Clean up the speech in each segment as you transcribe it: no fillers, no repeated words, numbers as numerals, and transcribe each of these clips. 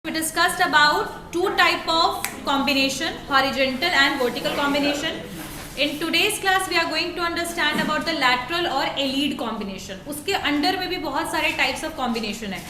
We discussed about two type of combination, horizontal and vertical combination. In today's class we are going to understand about the lateral और elide combination. उसके under में भी बहुत सारे types of combination है.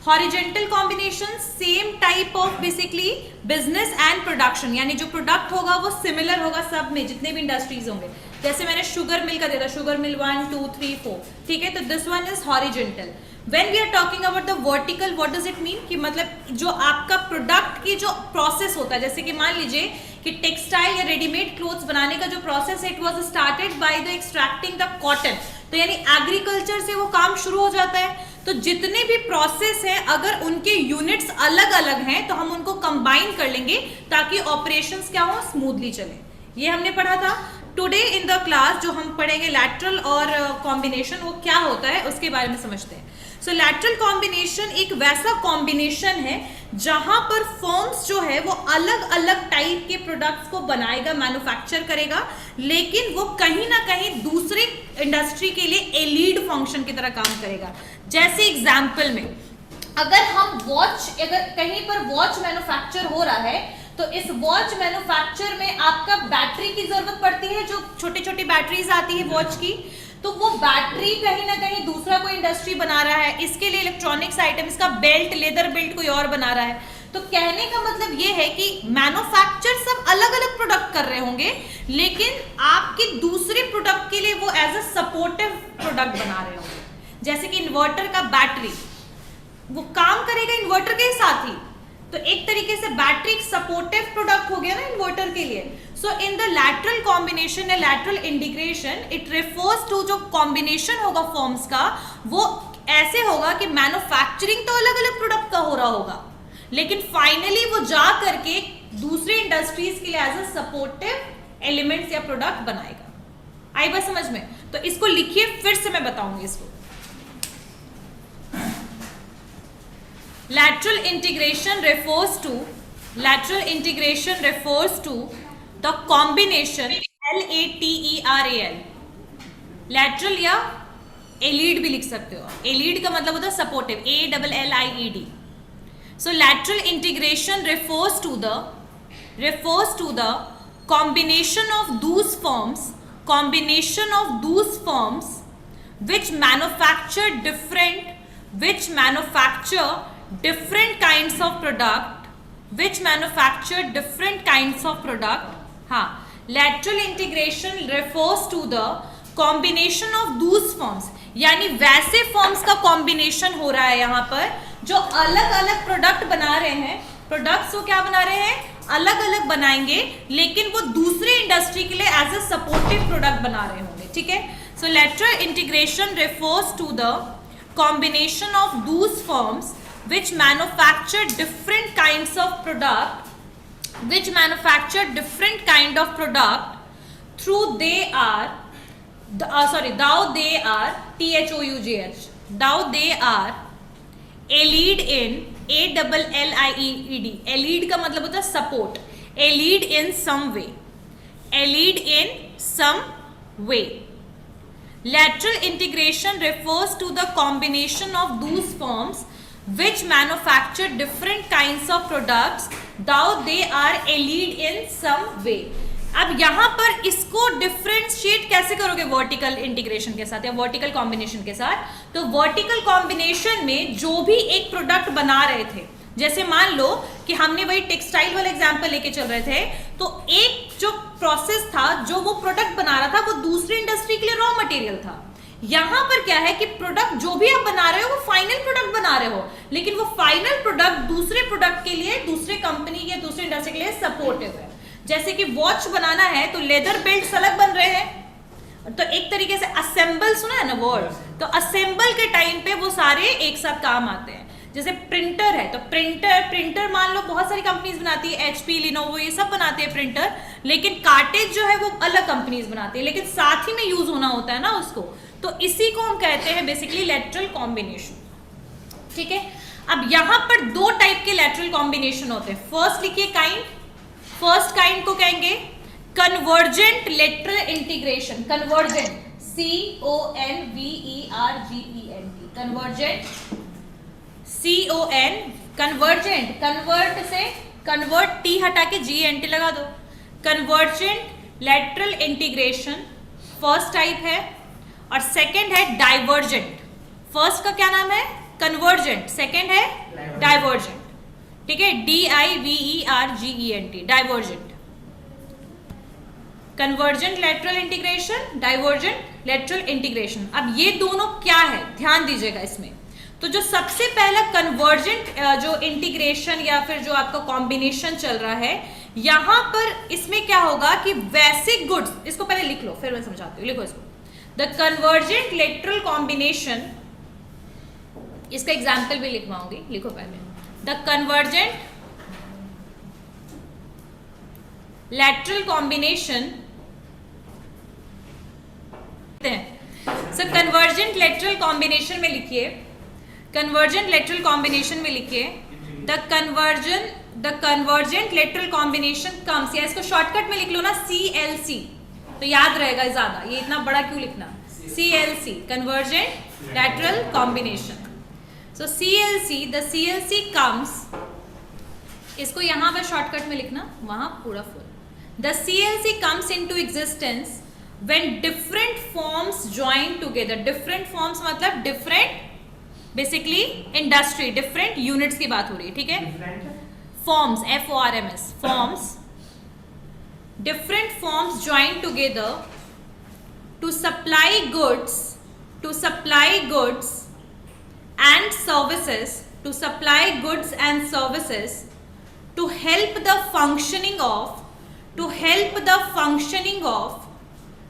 Horizontal combination same type of basically business and production, यानी जो product होगा वो similar होगा सब में जितने भी industries होंगे. जैसे मैंने sugar mill का दिया था, sugar mill 1, 2, 3, 4, ठीक है. तो this one is horizontal. When we are talking about the vertical, what does it mean? कि मतलब जो आपका प्रोडक्ट की जो प्रोसेस होता है, जैसे कि मान लीजिए कि टेक्सटाइल या रेडीमेड क्लोथ्स बनाने का जो प्रोसेस है, it was started by the extracting the cotton. तो यानी एग्रीकल्चर से वो काम शुरू हो जाता है. तो जितने भी प्रोसेस हैं, अगर उनके यूनिट्स अलग अलग हैं तो हम उनको कंबाइन कर लेंगे ताकि ऑपरेशंस क्या हो, स्मूथली चले. ये हमने पढ़ा था. टुडे इन द क्लास जो हम पढ़ेंगे लैटरल और कॉम्बिनेशन, वो क्या होता है उसके बारे में समझते हैं. सो लैटरल कॉम्बिनेशन एक वैसा कॉम्बिनेशन है जहां पर फर्म्स जो है वो अलग अलग टाइप के प्रोडक्ट्स को बनाएगा, मैन्युफैक्चर करेगा, लेकिन वो कहीं ना कहीं दूसरे इंडस्ट्री के लिए एलीड फंक्शन की तरह काम करेगा. जैसे एग्जांपल में अगर हम वॉच, अगर कहीं पर वॉच मैन्युफैक्चर हो रहा है तो इस वॉच मैन्युफैक्चर में आपका बैटरी की जरूरत पड़ती है. जो छोटी छोटी बैटरीज आती है वॉच की, तो वो बैटरी कहीं ना कहीं दूसरा कोई इंडस्ट्री बना रहा है. इसके लिए इलेक्ट्रॉनिक्स आइटम्स का बेल्ट, लेदर बेल्ट कोई और बना रहा है. तो कहने का मतलब ये है कि मैन्युफैक्चर सब अलग अलग प्रोडक्ट कर रहे होंगे, लेकिन आपके दूसरे प्रोडक्ट के लिए वो एज अ सपोर्टिव प्रोडक्ट बना रहे होंगे. जैसे कि इन्वर्टर का बैटरी, वो काम करेगा इन्वर्टर के साथ ही, तो एक तरीके से बैटरी एक सपोर्टिव प्रोडक्ट हो गया ना इन्वर्टर के लिए. So in the lateral combination या lateral integration, it refers to जो कॉम्बिनेशन होगा फॉर्म्स का, वो ऐसे होगा कि मैन्युफैक्चरिंग तो अलग अलग प्रोडक्ट का हो रहा होगा, लेकिन फाइनली वो जा करके दूसरे इंडस्ट्रीज के लिए एज अ सपोर्टिव एलिमेंट्स या प्रोडक्ट बनाएगा. आई बात समझ में? तो इसको लिखिए, फिर से मैं बताऊंगी इसको. Lateral integration refers to the combination lateral. lateral या elide भी लिख सकते हो. elide का मतलब होता है supportive, ALLIED. so lateral integration refers to the combination of those firms which manufacture different kinds of product. हाँ, lateral integration refers to the combination of those firms, यानी वैसे फॉर्म्स का कॉम्बिनेशन हो रहा है यहाँ पर जो अलग अलग प्रोडक्ट बना रहे हैं. प्रोडक्ट्स वो क्या बना रहे हैं, अलग अलग बनाएंगे, लेकिन वो दूसरे इंडस्ट्री के लिए एज अ सपोर्टिव प्रोडक्ट बना रहे होंगे. ठीक है. सो lateral integration refers to the combination of those firms which manufacture different kinds of product through they are allied in ALLIED. allied का मतलब होता है support. allied in some way. Lateral integration refers to the combination of those firms which manufacture different kinds of products though they are allied in some way. अब यहाँ पर इसको differentiate कैसे करोगे वर्टिकल इंटीग्रेशन के साथ या वर्टिकल कॉम्बिनेशन के साथ? तो वर्टिकल कॉम्बिनेशन में जो भी एक प्रोडक्ट बना रहे थे, जैसे मान लो कि हमने वही टेक्सटाइल वाला एग्जांपल लेके चल रहे थे, तो एक जो प्रोसेस था, जो वो प्रोडक्ट बना रहा था, वो दूसरी इंडस्ट्री के लिए रॉ मटेरियल था. यहां पर क्या है कि प्रोडक्ट जो भी आप बना रहे हो वो फाइनल प्रोडक्ट बना रहे हो, लेकिन वो फाइनल प्रोडक्ट दूसरे प्रोडक्ट के लिए, दूसरे कंपनी या दूसरे इंडस्ट्री के लिए सपोर्टिव है. जैसे कि वॉच बनाना है तो लेदर बेल्ट अलग बन रहे हैं, तो एक तरीके से असेंबल, सुना है ना वर्ड, तो असेंबल के टाइम पे वो सारे एक साथ काम आते हैं. जैसे प्रिंटर है, तो प्रिंटर मान लो बहुत सारी कंपनीज बनाती है, HP, लिनोवो, ये सब बनाते हैं प्रिंटर, लेकिन कार्टेज जो है वो अलग कंपनीज बनाती है, लेकिन साथ ही में यूज होना होता है ना उसको. तो इसी को हम कहते हैं बेसिकली लैटरल कॉम्बिनेशन. ठीक है. अब यहां पर दो टाइप के लैटरल कॉम्बिनेशन होते हैं. फर्स्ट लिखिए काइंड. फर्स्ट काइंड को कहेंगे convergent lateral integration. Convergent, CONVERGENT, convergent, convergent, convert से कन्वर्ट टी हटा के जी एन टी लगा दो। Convergent lateral integration first type है, और सेकंड है डाइवर्जेंट। फर्स्ट का क्या नाम है? कन्वर्जेंट, सेकंड है डाइवर्जेंट। ठीक है, DIVERGENT, divergent. Convergent lateral integration, divergent lateral integration. अब ये दोनों क्या है, ध्यान दीजिएगा इसमें। तो जो सबसे पहला कन्वर्जेंट जो इंटीग्रेशन या फिर जो आपका कॉम्बिनेशन चल रहा है, यहां पर इसमें क्या होगा कि बेसिक गुड्स, इसको पहले लिख लो फिर मैं समझाती हूँ, लिखो इसको। द कन्वर्जेंट लैटरल कॉम्बिनेशन, इसका एग्जाम्पल भी लिखवाऊंगी, लिखो पहले। The convergent lateral combination, convergent lateral combination में लिखिए, कन्वर्जेंट लैटरल कॉम्बिनेशन में लिखिए the convergent lateral combination comes, या इसको शॉर्टकट में लिख लो ना CLC, तो याद रहेगा ज्यादा, ये इतना बड़ा क्यों लिखना, CLC, convergent lateral combination. So CLC, the CLC comes, इसको यहां पर शॉर्टकट में लिखना, वहां पूरा full. The CLC comes into existence when different forms join together. Different forms मतलब different basically industry, different units की बात हो रही है, ठीक है। Forms, FORMS, forms, different forms join together to supply goods, to supply goods and services, to supply goods and services, to help the functioning of, to help the functioning of,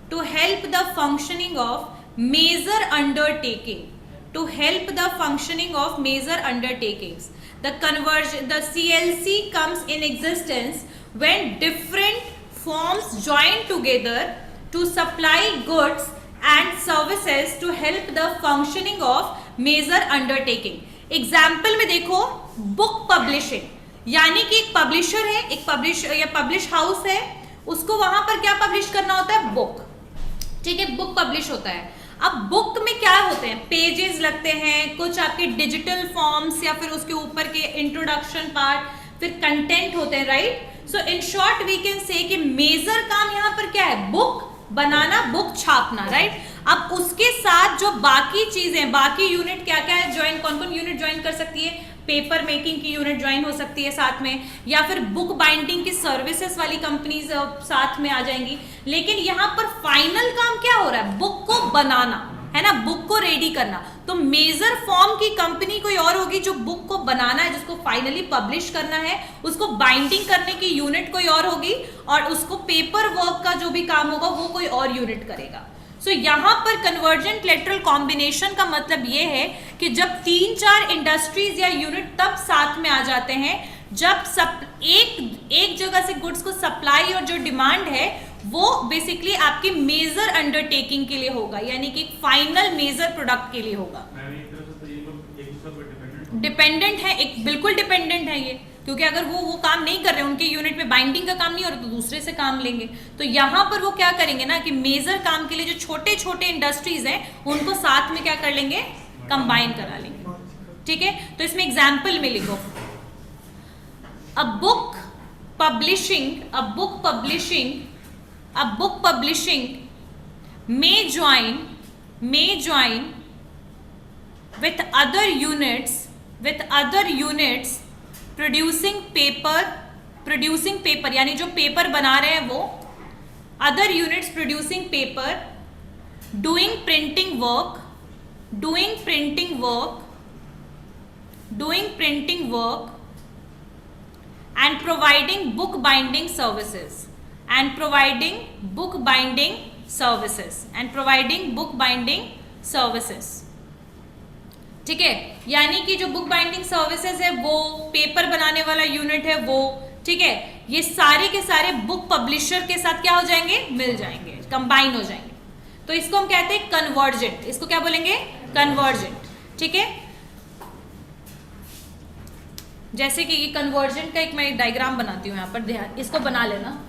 to help the functioning of major undertaking, to help the functioning of major undertakings. The CLC comes in existence when different forms join together to supply goods and services to help the functioning of major undertaking. Example में देखो, book publishing, यानी कि एक publisher है, एक publish house है, उसको वहां पर क्या पब्लिश करना होता है, बुक, ठीक है, बुक पब्लिश होता है। अब बुक में क्या होते हैं, पेजेस लगते हैं, कुछ आपके डिजिटल फॉर्म्स या फिर उसके ऊपर के इंट्रोडक्शन पार्ट, फिर कंटेंट होते हैं, right. So in short we can say कि मेजर काम यहाँ पर क्या है, बुक बनाना, बुक छापना, राइट। अब उसके साथ जो बाकी चीजें, बाकी यूनिट क्या क्या है ज्वाइन, कौन कौन यूनिट ज्वाइन कर सकती है, पेपर मेकिंग की यूनिट ज्वाइन हो सकती है साथ में, या फिर बुक बाइंडिंग की सर्विसेज वाली कंपनीज साथ में आ जाएंगी। लेकिन यहाँ पर फाइनल काम क्या हो रहा है, बुक को बनाना है ना, बुक को रेडी करना। तो मेजर फॉर्म की कंपनी कोई और होगी जो बुक को बनाना है, जिसको फाइनली पब्लिश करना है, उसको बाइंडिंग करने की यूनिट कोई और होगी, और उसको पेपर वर्क का जो भी काम होगा वो कोई और यूनिट करेगा। सो यहाँ पर कन्वर्जेंट लैटरल कॉम्बिनेशन का मतलब ये है कि जब 3-4 इंडस्ट्रीज या यूनिट तब साथ में आ जाते हैं जब सब एक जगह से गुड्स को सप्लाई और जो डिमांड है वो बेसिकली आपकी मेजर अंडरटेकिंग के लिए होगा, यानी कि फाइनल मेजर प्रोडक्ट के लिए होगा। डिपेंडेंट है, एक बिल्कुल डिपेंडेंट है ये, क्योंकि अगर वो काम नहीं कर रहे, उनके यूनिट में बाइंडिंग का काम नहीं हो रहा, तो दूसरे से काम लेंगे। तो यहाँ पर वो क्या करेंगे ना कि मेजर काम के लिए जो छोटे छोटे इंडस्ट्रीज हैं उनको साथ में क्या कर लेंगे, कंबाइन करा लेंगे, ठीक है। तो इसमें एग्जाम्पल में लिखो, a book publishing may join with other units producing paper, यानी जो पेपर बना रहे हैं वो, other units producing paper, doing printing work and providing book binding services, ठीक है। यानी कि जो बुक बाइंडिंग सर्विसेज है वो, पेपर बनाने वाला यूनिट है वो, ठीक है, ये सारे के सारे बुक पब्लिशर के साथ क्या हो जाएंगे, मिल जाएंगे, कंबाइन हो जाएंगे। तो इसको हम कहते हैं कन्वर्जेंट, इसको क्या बोलेंगे, कन्वर्जेंट, ठीक है। जैसे कि ये कन्वर्जेंट का एक मैं डायग्राम बनाती हूँ यहाँ पर, ध्यान इसको बना लेना।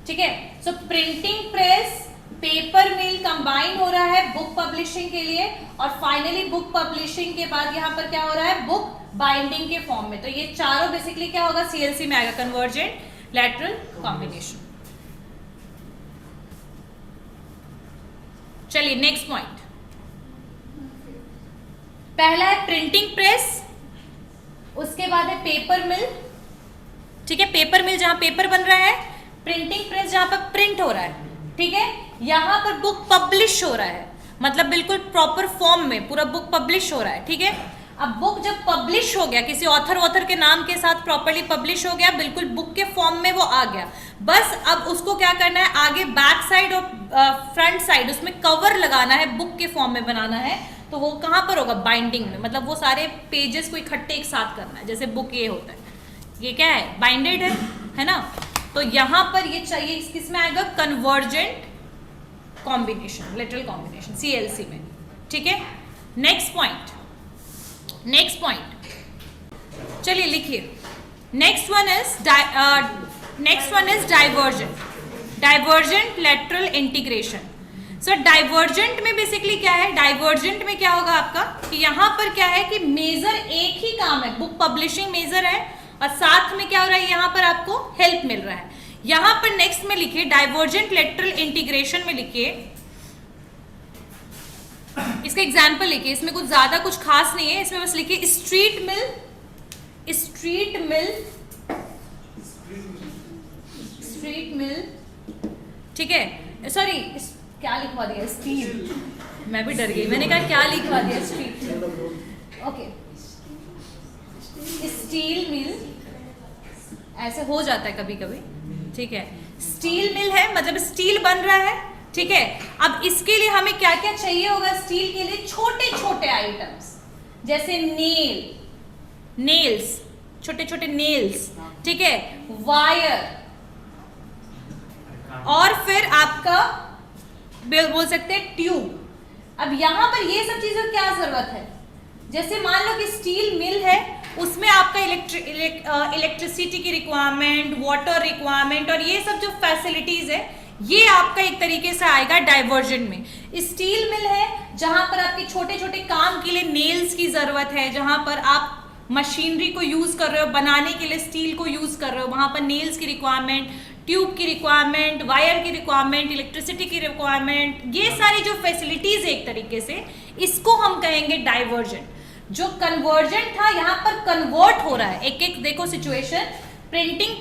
ठीक है। सो प्रिंटिंग प्रेस, पेपर मिल कंबाइन हो रहा है बुक पब्लिशिंग के लिए, और फाइनली बुक पब्लिशिंग के बाद यहाँ पर क्या हो रहा है, बुक बाइंडिंग के फॉर्म में। तो ये चारों बेसिकली क्या होगा, सीएलसी में आएगा, कन्वर्जेंट लैटरल कॉम्बिनेशन। चलिए नेक्स्ट पॉइंट, पहला है प्रिंटिंग प्रेस, उसके बाद है पेपर मिल, ठीक है, पेपर मिल जहां पेपर बन रहा है, प्रिंटिंग प्रेस जहां पर प्रिंट हो रहा है, ठीक है। यहां पर बुक पब्लिश हो रहा है, मतलब बिल्कुल प्रॉपर फॉर्म में पूरा बुक पब्लिश हो रहा है, ठीक है। अब बुक जब पब्लिश हो गया, किसी ऑथर के नाम के साथ प्रॉपर्ली पब्लिश हो गया, बिल्कुल बुक के फॉर्म में वो आ गया, बस अब उसको क्या करना है, आगे बैक साइड और फ्रंट साइड उसमें कवर लगाना है, बुक के फॉर्म में बनाना है। तो वो कहाँ पर होगा, बाइंडिंग में, मतलब वो सारे पेजेस को इकट्ठे एक साथ करना है। जैसे बुक ये होता है, ये क्या है, बाइंडेड है ना। तो यहाँ पर ये चाहिए, किसमें आएगा, convergent combination, lateral combination, CLC में, ठीक है। नेक्स्ट पॉइंट, चलिए लिखिए, next one is divergent lateral integration. So divergent में बेसिकली क्या है, डाइवर्जेंट में क्या होगा आपका कि यहाँ पर क्या है कि मेजर एक ही काम है, बुक पब्लिशिंग मेजर है, और साथ में क्या हो रहा है, यहाँ पर आपको हेल्प मिल रहा है। यहाँ पर नेक्स्ट में लिखिए, डाइवर्जेंट लेटरल इंटीग्रेशन में लिखिए, इसका एग्जाम्पल लिखिए, इसमें कुछ ज्यादा कुछ खास नहीं है, इसमें बस लिखिए स्ट्रीट मिल, ठीक है। सॉरी, क्या लिखवा दिया, स्टील, मैं भी डर गई, मैंने कहा क्या लिखवा दिया, स्ट्रीट, ओके, स्टील मिल, ऐसे हो जाता है कभी कभी, ठीक है। स्टील मिल है, मतलब स्टील बन रहा है, ठीक है। अब इसके लिए हमें क्या क्या चाहिए होगा, स्टील के लिए छोटे छोटे आइटम्स, जैसे नेल्स, छोटे छोटे नेल्स, ठीक है, वायर, और फिर आपका बोल सकते हैं ट्यूब। अब यहां पर ये सब चीजों की क्या जरूरत है, जैसे मान लो कि स्टील मिल है, उसमें आपका इलेक्ट्रिसिटी की रिक्वायरमेंट, वाटर रिक्वायरमेंट, और ये सब जो फैसिलिटीज है, ये आपका एक तरीके से आएगा डाइवर्जेंट में। स्टील मिल है जहां पर आपके छोटे छोटे काम के लिए नेल्स की जरूरत है, जहां पर आप मशीनरी को यूज कर रहे हो, बनाने के लिए स्टील को यूज कर रहे हो, वहां पर नेल्स की रिक्वायरमेंट, ट्यूब की रिक्वायरमेंट, वायर की रिक्वायरमेंट, इलेक्ट्रिसिटी की रिक्वायरमेंट, ये सारी जो फैसिलिटीज है एक तरीके से, इसको हम कहेंगे डाइवर्जेंट। जो कन्वर्जेंट था, यहाँ पर कन्वर्ट हो रहा है, एक एक देखो सिचुएशन, प्रिंटिंग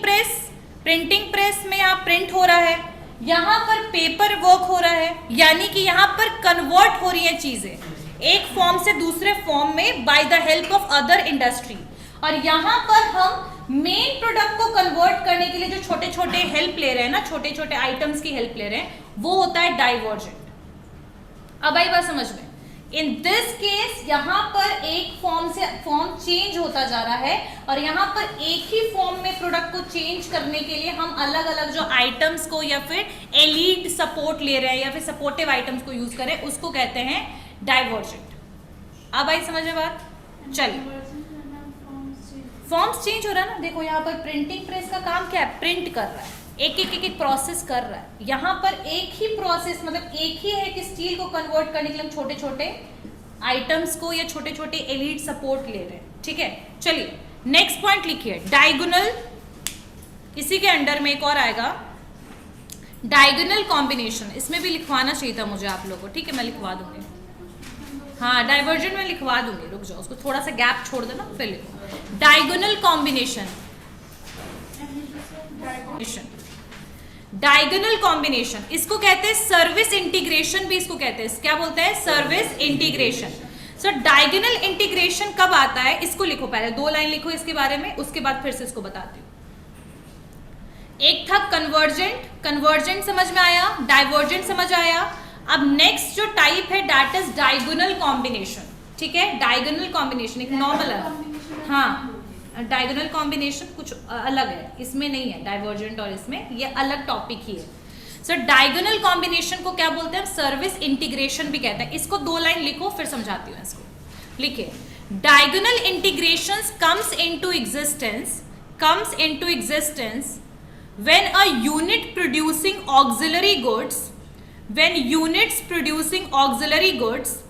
प्रेस में यहाँ प्रिंट हो रहा है, यहाँ पर पेपर वर्क हो रहा है, यानी कि यहाँ पर कन्वर्ट हो रही है चीजें एक फॉर्म से दूसरे फॉर्म में by the help of other industry. और यहाँ पर हम मेन प्रोडक्ट को कन्वर्ट करने के लिए जो छोटे छोटे हेल्प ले रहे हैं ना, छोटे छोटे आइटम्स की हेल्प ले रहे हैं, वो होता है डाइवर्जेंट। अब आई बात समझ में, इन दिस केस यहाँ पर एक फॉर्म से फॉर्म चेंज होता जा रहा है, और यहाँ पर एक ही फॉर्म में प्रोडक्ट को चेंज करने के लिए हम अलग अलग जो आइटम्स को या फिर एलीड सपोर्ट ले रहे हैं या फिर सपोर्टिव आइटम्स को यूज करें, उसको कहते हैं डाइवर्जेंट। अब आई समझ में बात, चलिए फॉर्म्स चेंज हो रहा है ना, देखो यहाँ पर प्रिंटिंग प्रेस का काम क्या है, प्रिंट कर रहा है, एक एक प्रोसेस कर रहा है। यहाँ पर एक ही प्रोसेस, मतलब एक ही है कि स्टील को कन्वर्ट करने के लिए हम छोटे छोटे आइटम्स को या छोटे छोटे एलीड सपोर्ट ले रहे हैं, ठीक है। चलिए नेक्स्ट पॉइंट लिखिए, डायगोनल, इसी के अंडर में एक और आएगा डायगोनल कॉम्बिनेशन, इसमें भी लिखवाना चाहिए था मुझे आप लोगों को, ठीक है, मैं लिखवा दूंगी, हाँ डाइवर्जेंट में लिखवा दूंगी, रुक जाओ, उसको थोड़ा सा गैप छोड़ देना, फिर लिखो डायगोनल कॉम्बिनेशन। डायगोनल कॉम्बिनेशन इसको कहते हैं सर्विस इंटीग्रेशन, भी इसको कहते हैं, क्या बोलते हैं, सर्विस इंटीग्रेशन। सो डायगोनल इंटीग्रेशन कब आता है, इसको लिखो, पहले 2 लाइन लिखो इसके बारे में, उसके बाद फिर से इसको बताती हूँ। एक था कन्वर्जेंट समझ में आया, डाइवर्जेंट समझ आया। अब नेक्स्ट जो टाइप है दैट इज डायगोनल कॉम्बिनेशन, ठीक है। डायगोनल कॉम्बिनेशन एक नॉर्मल है, हाँ डायगोनल कॉम्बिनेशन कुछ अलग है, इसमें नहीं है डाइवर्जेंट और इसमें, ये अलग टॉपिक ही है। सो डायगोनल कॉम्बिनेशन को क्या बोलते हैं, सर्विस इंटीग्रेशन भी कहते हैं। इसको 2 लाइन लिखो, फिर समझाती हूँ इसको। लिखिए, diagonal integrations comes into existence when a unit producing auxiliary goods, when units producing auxiliary goods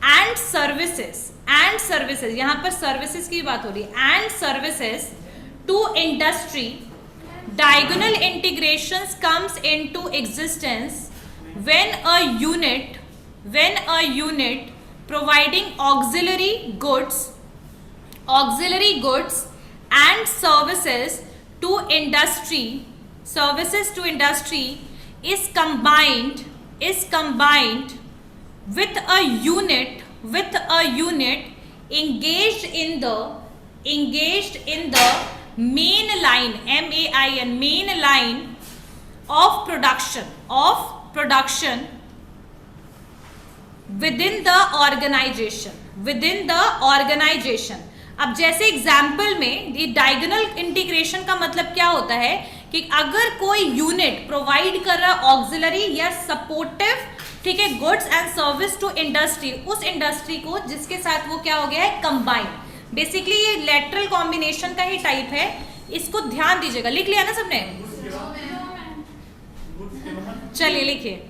and services यहाँ पर services की बात हो रही है, and services to industry, diagonal integrations comes into existence when a unit providing auxiliary goods and services to industry is combined with a unit engaged in the main line of production within the organization. अब जैसे example में ये diagonal integration का मतलब क्या होता है कि अगर कोई यूनिट प्रोवाइड कर रहा है ऑक्सिलरी या सपोर्टिव, ठीक है, goods and service to industry, उस इंडस्ट्री को जिसके साथ वो क्या हो गया है, कंबाइन. बेसिकली ये लेटरल कॉम्बिनेशन का ही टाइप है, इसको ध्यान दीजिएगा. लिख लिया ना सबने? चलिए लिखिए,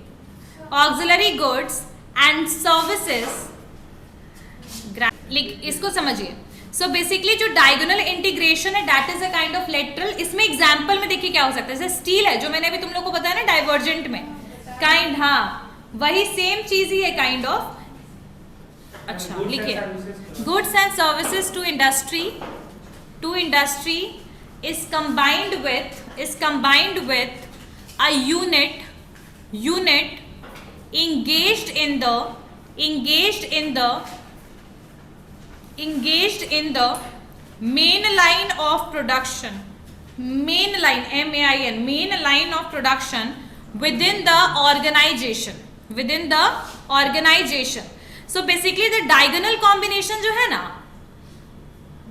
ऑक्सिलरी गुड्स एंड सर्विसेज, इसको समझिए. सो बेसिकली जो डायगोनल इंटीग्रेशन है that is a kind of lateral. इसमें एग्जांपल में देखिए क्या हो सकता है, जैसे स्टील है जो मैंने अभी तुम लोग को बताया ना डाइवर्जेंट में, काइंड, हाँ वही सेम चीज ही है काइंड ऑफ. अच्छा लिखिए, goods and services to industry is combined with a unit engaged in the main line of production, main line of production within the organization. So basically the diagonal combination जो है ना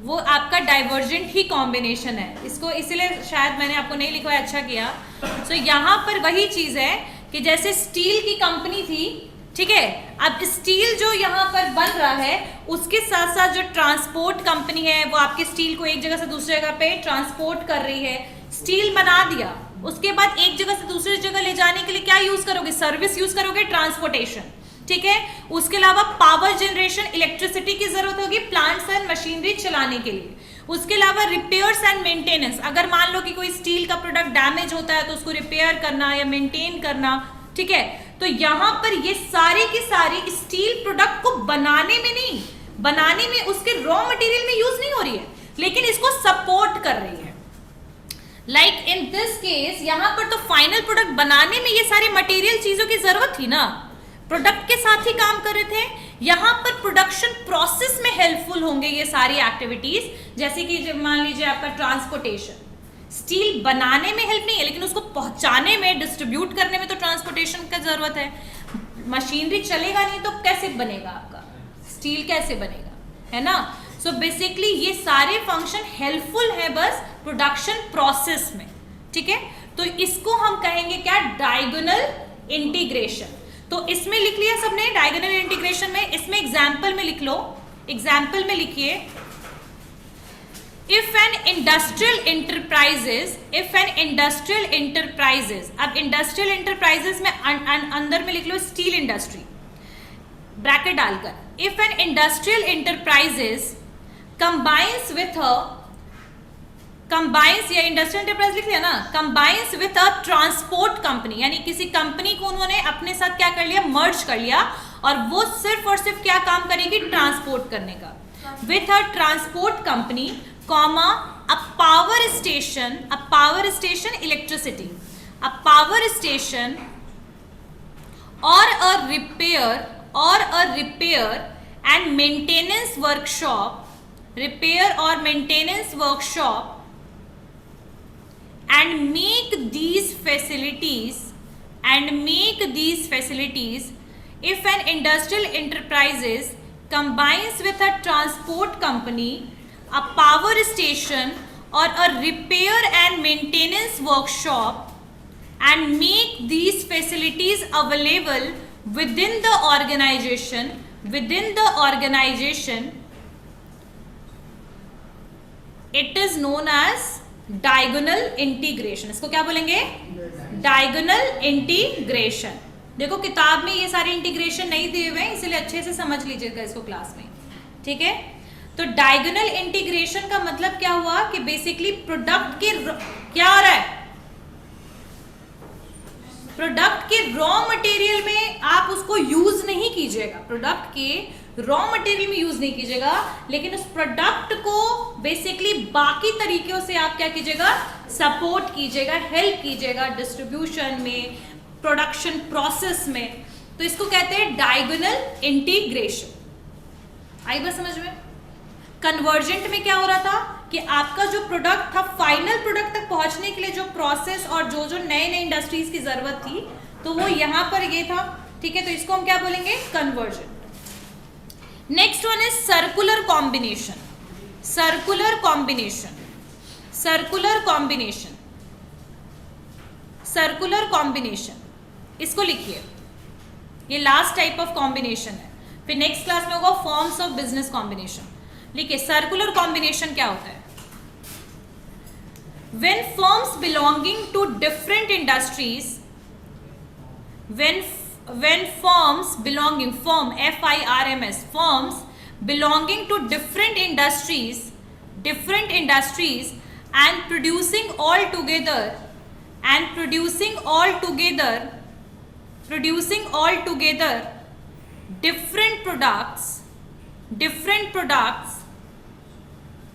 वो आपका divergent ही combination है. इसको इसीलिए शायद मैंने आपको नहीं लिखवाया, अच्छा किया. सो यहाँ पर वही चीज है कि जैसे स्टील की कंपनी थी, ठीक है, अब स्टील जो यहाँ पर बन रहा है उसके साथ साथ जो ट्रांसपोर्ट कंपनी है वो आपके स्टील को एक जगह से दूसरी जगह पे ट्रांसपोर्ट कर रही है. स्टील बना दिया, उसके बाद एक जगह से दूसरी जगह ले जाने के लिए क्या यूज करोगे, सर्विस यूज करोगे, ट्रांसपोर्टेशन, ठीक है. उसके अलावा पावर जनरेशन, इलेक्ट्रिसिटी की जरूरत होगी प्लांट्स एंड मशीनरी चलाने के लिए. उसके अलावा रिपेयर्स एंड मेंटेनेंस, अगर मान लो कि कोई स्टील का प्रोडक्ट डैमेज होता है तो उसको रिपेयर करना या मेंटेन करना, ठीक है. तो यहाँ पर ये सारी की सारी स्टील प्रोडक्ट को बनाने में उसके रॉ मटेरियल में यूज नहीं हो रही है, लेकिन इसको सपोर्ट कर रही है. लाइक इन दिस केस यहाँ पर तो फाइनल प्रोडक्ट बनाने में ये सारी मटेरियल चीजों की जरूरत थी ना, प्रोडक्ट के साथ ही काम कर रहे थे. यहाँ पर प्रोडक्शन प्रोसेस में हेल्पफुल होंगे ये सारी एक्टिविटीज, जैसे कि मान लीजिए आपका ट्रांसपोर्टेशन. स्टील बनाने में हेल्प नहीं है, लेकिन उसको पहुंचाने में, डिस्ट्रीब्यूट करने में तो ट्रांसपोर्टेशन का जरूरत है. मशीनरी चलेगा नहीं तो कैसे बनेगा आपका स्टील, कैसे बनेगा, है ना. सो बेसिकली ये सारे फंक्शन हेल्पफुल है बस प्रोडक्शन प्रोसेस में, ठीक है. तो इसको हम कहेंगे क्या, डायगोनल इंटीग्रेशन. तो इसमें लिख लिया सबने डायगोनल इंटीग्रेशन में. इसमें एग्जाम्पल में लिख लो, एग्जाम्पल में लिखिए, if an industrial enterprises, अब इंडस्ट्रियल इंटरप्राइजेस में अंदर में लिख लो स्टील इंडस्ट्री, ब्रैकेट डालकर. if an industrial enterprises combines या इंडस्ट्रियल एंटरप्राइज लिख लिया ना, combines with a transport company, यानी किसी कंपनी को उन्होंने अपने साथ क्या कर लिया, मर्ज कर लिया, और वो सिर्फ और सिर्फ क्या काम करेगी, ट्रांसपोर्ट करने का. With a transport company, comma, a power station electricity, a power station और a repair and maintenance workshop, and make these facilities if an industrial enterprises combines with a transport company, a power station or a repair and maintenance workshop, and make these facilities available within the organization, it is known as diagonal integration, इसको क्या बोलेंगे? Diagonal integration. देखो किताब में ये सारे integration नहीं दिए हुए हैं, इसलिए अच्छे से समझ लीजिएगा इसको क्लास में, ठीक है। तो डायगोनल इंटीग्रेशन का मतलब क्या हुआ कि बेसिकली प्रोडक्ट के क्या हो रहा है, प्रोडक्ट के रॉ मटेरियल में आप उसको यूज नहीं कीजिएगा, प्रोडक्ट के रॉ मटेरियल में यूज नहीं कीजिएगा, लेकिन उस प्रोडक्ट को बेसिकली बाकी तरीकों से आप क्या कीजिएगा, सपोर्ट कीजिएगा, हेल्प कीजिएगा डिस्ट्रीब्यूशन में, प्रोडक्शन प्रोसेस में। तो इसको कहते हैं डायगोनल इंटीग्रेशन। आई बात समझ में? कन्वर्जेंट में क्या हो रहा था कि आपका जो प्रोडक्ट था फाइनल प्रोडक्ट तक पहुंचने के लिए जो प्रोसेस और जो जो नए नए इंडस्ट्रीज की जरूरत थी, तो वो यहां पर ये था, ठीक है। तो इसको हम क्या बोलेंगे? Convergent. Next one is circular combination. Circular combination, circular combination, circular combination, इसको लिखिए, ये लास्ट टाइप ऑफ कॉम्बिनेशन है। फिर नेक्स्ट क्लास में होगा फॉर्म्स ऑफ बिजनेस कॉम्बिनेशन। लिखिए सर्कुलर कॉम्बिनेशन क्या होता है? When firms belonging to different industries, when firms belonging, firm FIRMS, firms belonging to different industries and producing all together different products,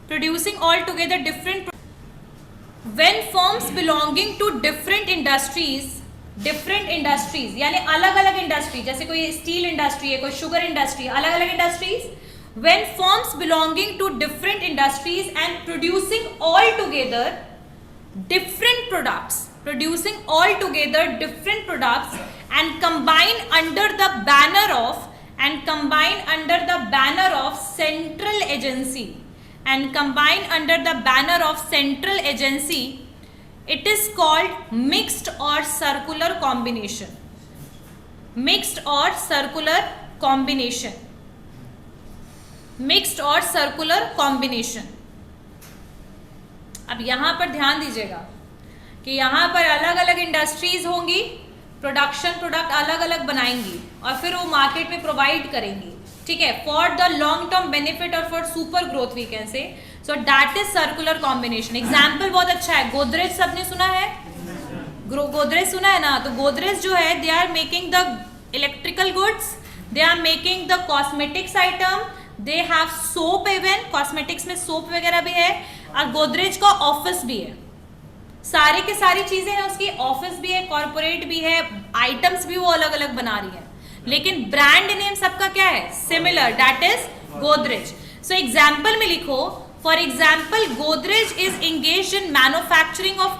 producing all together different, when firms belonging to different industries यानी अलग अलग industry, जैसे कोई steel industry है, कोई sugar industry, अलग अलग industries, when firms belonging to different industries and producing all together different products, and combine under the banner of central agency, it is called mixed or circular combination. Mixed or circular combination. अब यहां पर ध्यान दीजिएगा कि यहां पर अलग अलग इंडस्ट्रीज होंगी, प्रोडक्ट अलग अलग बनाएंगी और फिर वो मार्केट में प्रोवाइड करेंगी, ठीक है, for the long term benefit और for super growth we can say. So that is circular combination. Example बहुत अच्छा है, गोदरेज सबने सुना है, गोदरेज सुना है ना? तो गोदरेज जो है they are making the electrical goods, they are making the cosmetics item, they have soap, even cosmetics में सोप वगैरह भी है, और गोदरेज का ऑफिस भी है, सारे के सारी चीजें हैं उसकी, ऑफिस भी है, कॉर्पोरेट भी है, आइटम्स भी वो अलग अलग बना रही है, लेकिन ब्रांड नेम सबका क्या है? Similar, that is Godrej. So example में लिखो, for example Godrej is engaged in manufacturing of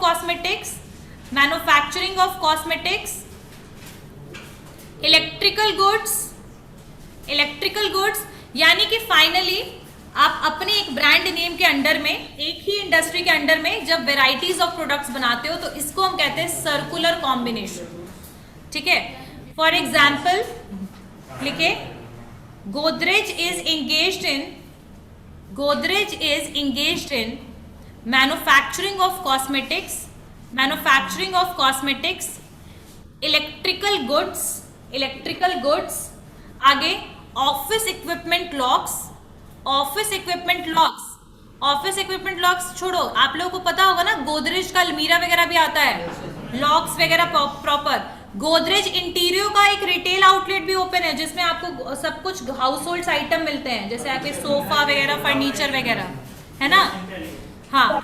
cosmetics, electrical goods, यानी कि फाइनली आप अपने एक ब्रांड नेम के अंडर में, एक ही इंडस्ट्री के अंडर में जब वेराइटीज ऑफ प्रोडक्ट्स बनाते हो, तो इसको हम कहते हैं सर्कुलर कॉम्बिनेशन, ठीक है। फॉर एग्जाम्पल लिखे, Godrej is engaged in manufacturing of cosmetics, electrical goods, आगे ऑफिस इक्विपमेंट लॉक्स छोड़ो, आप लोगों को पता होगा ना गोदरेज का अलमीरा वगैरह भी आता है, लॉक्स वगैरह प्रॉपर। गोदरेज इंटीरियर का एक रिटेल आउटलेट भी ओपन है, जिसमें आपको सब कुछ हाउस होल्ड आइटम मिलते हैं, जैसे आपके सोफा वगैरह, फर्नीचर वगैरह, है ना? हाँ,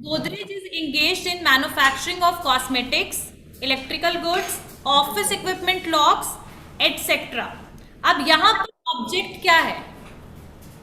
Godrej is engaged in manufacturing of cosmetics, electrical goods, office equipment locks etcetera. अब यहाँ पर ऑब्जेक्ट क्या है?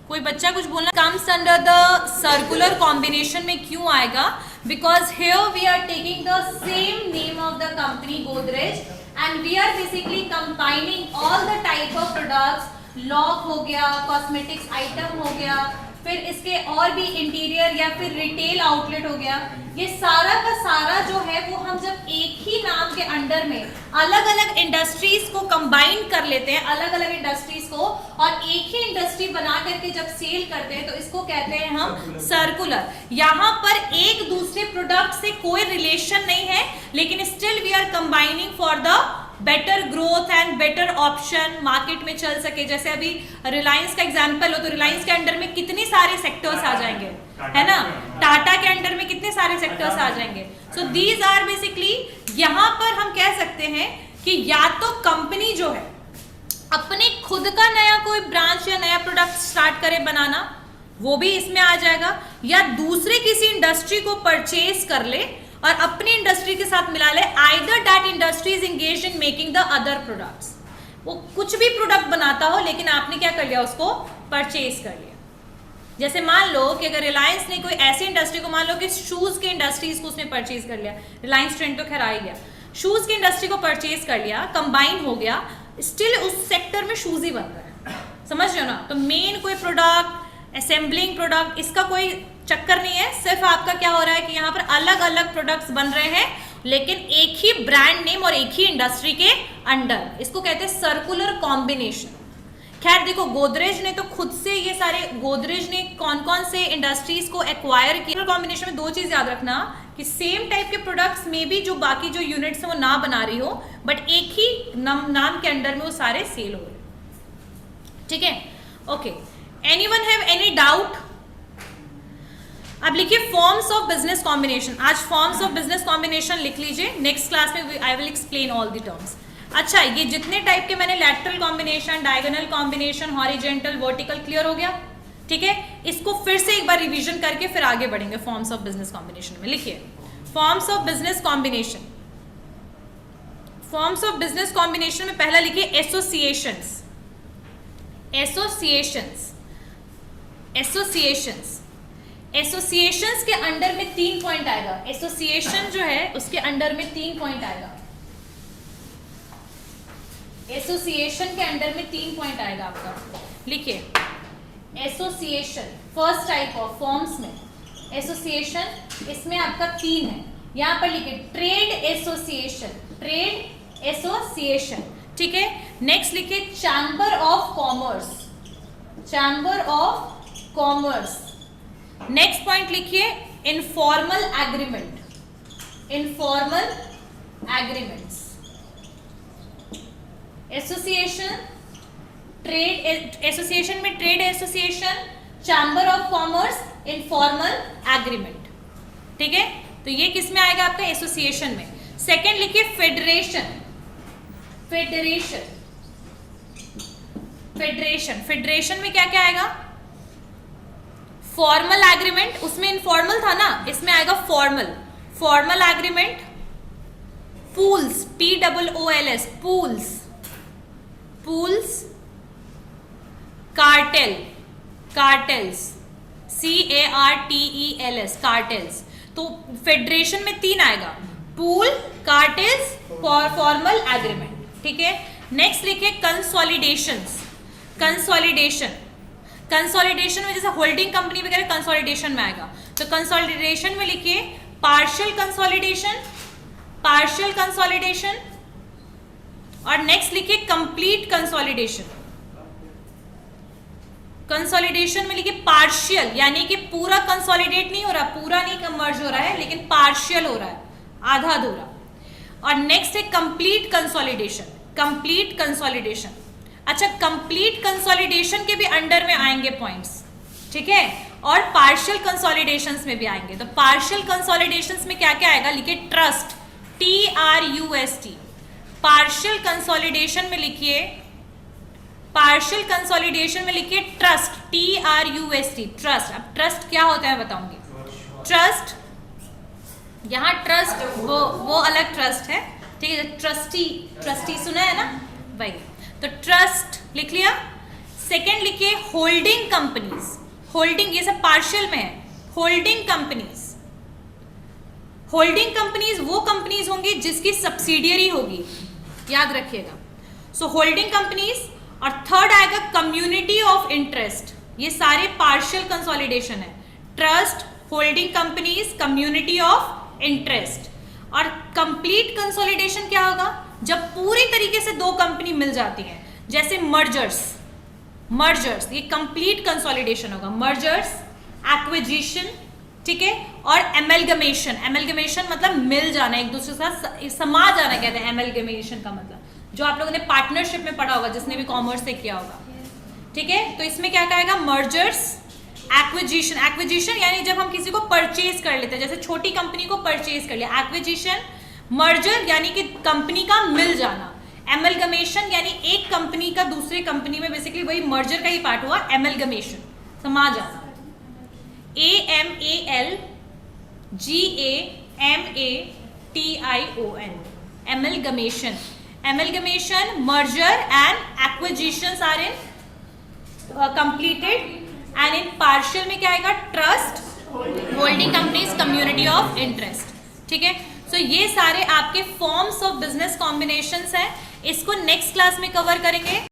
कोई बच्चा कुछ बोलना? Comes under the circular combination में क्यों आएगा? Because here we are taking the same name of the company Godrej and we are basically combining all the type of products, lock हो गया, cosmetics item हो गया, फिर इसके और भी इंटीरियर या फिर रिटेल आउटलेट हो गया। ये सारा का सारा जो है वो हम जब एक ही नाम के अंडर में अलग अलग इंडस्ट्रीज को कंबाइन कर लेते हैं, अलग अलग इंडस्ट्रीज को, और एक ही इंडस्ट्री बना करके जब सेल करते हैं तो इसको कहते हैं हम सर्कुलर। यहाँ पर एक दूसरे प्रोडक्ट से कोई रिलेशन नहीं है, लेकिन still we are combining for the better growth and better option market में चल सके। जैसे अभी रिलायंस का एग्जांपल हो तो रिलायंस के अंडर में कितने सारे सेक्टर्स आ जाएंगे, है ना, टाटा के अंडर में कितने सारे सेक्टर्स आ जाएंगे। सो दीज आर बेसिकली, यहाँ पर हम कह सकते हैं कि या तो कंपनी जो है अपने खुद का नया कोई ब्रांच या नया प्रोडक्ट स्टार्ट करे बनाना, वो भी इसमें आ जाएगा, या दूसरे किसी इंडस्ट्री को परचेज कर ले और अपनी इंडस्ट्री के साथ मिला ले। Either that industry is engaged in making the other products, वो कुछ भी प्रोडक्ट बनाता हो लेकिन आपने क्या कर लिया, उसको परचेज कर लिया। जैसे मान लो कि अगर रिलायंस ने कोई ऐसी इंडस्ट्री को, मान लो कि शूज की इंडस्ट्रीज को उसने परचेज कर लिया, रिलायंस ट्रेंड तो खैर आ ही गया, शूज की इंडस्ट्री को परचेज कर लिया, कंबाइन हो गया, स्टिल उस सेक्टर में शूज ही बन रहा है, समझ रहे हो ना। तो मेन कोई प्रोडक्ट, असेंबलिंग प्रोडक्ट, इसका कोई चक्कर नहीं है, सिर्फ आपका क्या हो रहा है कि यहाँ पर अलग अलग प्रोडक्ट्स बन रहे हैं लेकिन एक ही ब्रांड नेम और एक ही इंडस्ट्री के अंडर। इसको कहते हैं सर्कुलर कॉम्बिनेशन। खैर देखो, गोदरेज ने तो खुद से ये सारे, गोदरेज ने कौन कौन से इंडस्ट्रीज को एक्वायर किया। कॉम्बिनेशन में दो चीज याद रखना कि सेम टाइप के प्रोडक्ट्स में भी जो बाकी जो यूनिट्स है वो ना बना रही हो, बट एक ही नाम के अंडर में वो सारे सेल हो रहे, ठीक है। Okay, anyone have any doubt? अब लिखिए फॉर्म्स ऑफ बिजनेस कॉम्बिनेशन। आज फॉर्म्स ऑफ बिजनेस कॉम्बिनेशन लिख लीजिए, नेक्स्ट क्लास में I will explain all the terms. अच्छा, ये जितने टाइप के मैंने lateral combination, diagonal combination, horizontal, vertical, clear हो गया, ठीक है। इसको फिर से एक बार रिवीजन करके फिर आगे बढ़ेंगे फॉर्म्स ऑफ बिजनेस कॉम्बिनेशन में। लिखिए forms of business combination. Forms of business combination में पहला लिखिए एसोसिएशंस। एसोसिएशंस, एसोसिएशंस, एसोसिएशंस के अंडर में 3 पॉइंट आएगा। एसोसिएशन जो है उसके अंडर में 3 पॉइंट आएगा। एसोसिएशन के अंडर में 3 पॉइंट आएगा आपका। लिखिए association, first type of forms में एसोसिएशन, इसमें आपका 3 है। यहां पर लिखिए ट्रेड एसोसिएशन, ट्रेड एसोसिएशन, ठीक है। नेक्स्ट लिखिए chamber of commerce, chamber of commerce. Next point लिखिए informal agreement, informal agreements. Association, trade association में trade association, chamber of commerce, informal agreement, ठीक है। तो ये किस में आएगा आपका, एसोसिएशन में। सेकंड लिखिए फेडरेशन, फेडरेशन, फेडरेशन, फेडरेशन में क्या क्या आएगा, फॉर्मल एग्रीमेंट, उसमें इनफॉर्मल था ना, इसमें आएगा formal, formal agreement. Pools, POOLS, pools, pools. Cartel, cartels, CARTELS, cartels. तो फेडरेशन में 3 आएगा, पूल, कार्टेल्स, फॉर्मल एग्रीमेंट, ठीक है। नेक्स्ट लिखिए कंसोलिडेशंस, कंसोलिडेशन, कंसोलिडेशन में जैसे होल्डिंग कंपनी वगैरह कंसोलिडेशन में आएगा। तो कंसोलिडेशन में लिखिए पार्शियल कंसोलिडेशन, पार्शियल कंसोलिडेशन, और नेक्स्ट लिखिए कंप्लीट कंसोलिडेशन। कंसोलिडेशन में लिखिए पार्शियल, यानी कि पूरा कंसोलिडेट नहीं हो रहा, पूरा नहीं मर्ज हो रहा है, लेकिन पार्शियल हो रहा है, आधा अधूरा। और नेक्स्ट है कंप्लीट कंसोलिडेशन, कंप्लीट कंसोलिडेशन। अच्छा, कंप्लीट कंसोलिडेशन के भी अंडर में आएंगे पॉइंट्स, ठीक है, और पार्शियल कंसोलिडेशंस में भी आएंगे। तो पार्शियल कंसोलिडेशंस में क्या क्या आएगा, लिखिए ट्रस्ट, TRUST। पार्शियल कंसोलिडेशन में लिखिए, पार्शियल कंसोलिडेशन में लिखिए ट्रस्ट, TRUST, ट्रस्ट। अब ट्रस्ट क्या होता है बताऊंगी। ट्रस्ट, यहाँ ट्रस्ट वो अलग ट्रस्ट है, ठीक है। ट्रस्टी, ट्रस्टी सुना है ना, वही। तो ट्रस्ट लिख लिया। सेकंड लिखिए होल्डिंग कंपनीज, होल्डिंग, ये सब पार्शियल में है। होल्डिंग कंपनीज, होल्डिंग कंपनीज वो कंपनीज होंगी जिसकी सब्सिडियरी होगी, याद रखिएगा। सो होल्डिंग कंपनीज। और थर्ड आएगा कम्युनिटी ऑफ इंटरेस्ट, ये सारे पार्शियल कंसोलिडेशन है। Trust, holding companies, community of interest. और कंप्लीट कंसोलिडेशन क्या होगा? जब पूरी तरीके से दो कंपनी मिल जाती हैं, जैसे मर्जर्स, ये कंप्लीट कंसोलिडेशन होगा। मर्जर्स, एक्विजिशन, ठीक है, और एमलगमेशन मतलब मिल जाना, एक दूसरे के साथ समा जाना कहते हैं एमलगमेशन का मतलब, जो आप लोगों ने पार्टनरशिप में पढ़ा होगा, जिसने भी कॉमर्स से किया होगा, ठीक है। तो इसमें क्या कहेगा? मर्जर्स, एक्विजिशन यानी जब हम किसी को परचेज कर लेते हैं, जैसे छोटी कंपनी को परचेज कर लिया, एक्विजिशन। मर्जर यानी कि कंपनी का मिल जाना। एमलगमेशन यानी एक कंपनी का दूसरे कंपनी में, बेसिकली वही मर्जर का ही पार्ट हुआ एमलगमेशन, समा जाना। AMALGAMATION, amalgamation, merger and acquisitions are in completed, and in partial में क्या आएगा? Trust, holding companies, community of interest, ठीक है। सो ये सारे आपके फॉर्म्स ऑफ बिजनेस कॉम्बिनेशंस हैं, इसको नेक्स्ट क्लास में कवर करेंगे।